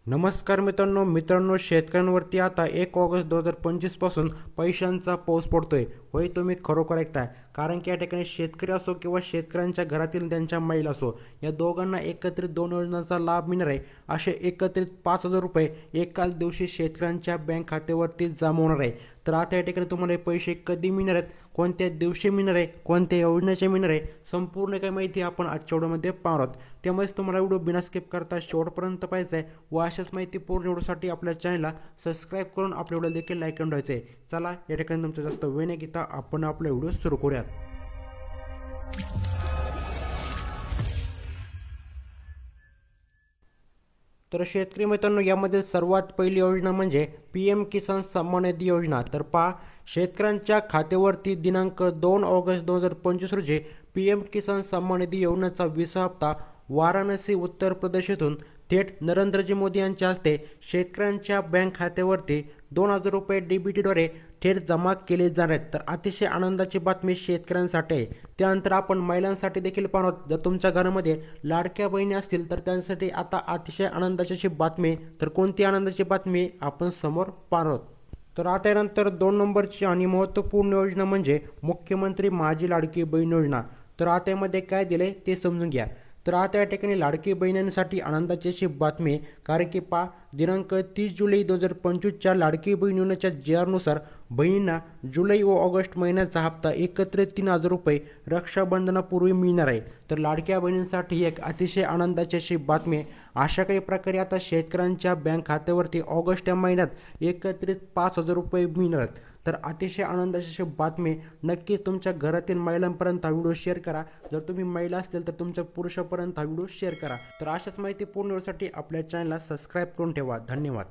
नमस्कार मित्रांनो शेतकऱ्यांवरती आता 1 ऑगस्ट 2025 पासून पैशांचा पाऊस पडतोय. होय, तुम्ही खरोखर ऐकताय. कारण की या ठिकाणी शेतकरी असो किंवा शेतकऱ्यांच्या घरातील त्यांच्या महिला असो, या दोघांना एकत्रित 2 योजनांचा लाभ मिळणार आहे. असे एकत्रित 5,000 रुपये एकाच दिवशी शेतकऱ्यांच्या बँक खात्यावरती जमा होणार आहे. तर आता या ठिकाणी तुम्हाला हे पैसे कधी मिळणार आहेत, कोणत्या दिवशी मिळणार आहे, कोणत्या योजनेचे मिळणार आहे, संपूर्ण काही माहिती आपण आजच्या व्हिडिओमध्ये पाहणार आहोत. त्यामुळेच तुम्हाला व्हिडिओ बिना स्किप करता शेवटपर्यंत पाहिजे आहे व अशाच माहिती पूर्ण व्हिडिओसाठी आपल्या चॅनलला सबस्क्राईब करून आपल्या व्हिडिओ देखील लाईक करून ठेवायचे आहे. चला, या ठिकाणी तुमचं जास्त वेळ न घेता आपण आपला व्हिडिओ सुरू करूयात. तर शेतकरी मित्रांनो, यामध्ये सर्वात पहिली योजना म्हणजे PM किसान सन्मान निधी योजना. तर पहा, शेतकऱ्यांच्या खात्यावरती दिनांक 2 ऑगस्ट 2025 रोजी PM किसान सन्मान निधी योजनेचा 20वा हप्ता वाराणसी उत्तर प्रदेश येथून थेट नरेंद्रजी मोदी यांच्या हस्ते शेतकऱ्यांच्या बँक खात्यावरती 2,000 रुपये DBTद्वारे थेट जमा केले जाणार आहेत. तर अतिशय आनंदाची बातमी शेतकऱ्यांसाठी आहे. त्यानंतर आपण महिलांसाठी देखील पाहणार आहोत. जर तुमच्या घरामध्ये लाडक्या बहिणी असतील तर त्यांसाठी आता अतिशय आनंदाची बातमी. तर कोणती आनंदाची बातमी आपण समोर पाहणार आहोत. तर आता यानंतर 2 नंबरची आणि महत्त्वपूर्ण योजना म्हणजे मुख्यमंत्री माझी लाडकी बहीण योजना. तर आता यामध्ये काय दिले ते समजून घ्या. तर आता या ठिकाणी लाडकी बहिणींसाठी आनंदाची अशी बातमी, कारण की दिनांक 30 जुलै 2025च्या लाडकी बहीण योजनेच्या JR बहिणींना जुलै व ऑगस्ट महिन्याचा हप्ता एकत्रित 3,000 रुपये रक्षाबंधनापूर्वी मिळणार आहे. तर लाडक्या बहिणींसाठी एक अतिशय आनंदाची अशी बातमी. अशा काही प्रकारे आता शेतकऱ्यांच्या बँक खात्यावरती ऑगस्ट या महिन्यात एकत्रित 5,000 रुपये मिळणार आहेत. तर अतिशय आनंदाची अशी बातमी. नक्कीच तुमच्या घरातील महिलांपर्यंत हा व्हिडिओ शेअर करा. जर तुम्ही महिला असतील तर तुमच्या पुरुषापर्यंत हा व्हिडिओ शेअर करा. तर अशाच माहिती पूर्ण वेळसाठी आपल्या चॅनलला सबस्क्राईब करून ठेवा. धन्यवाद.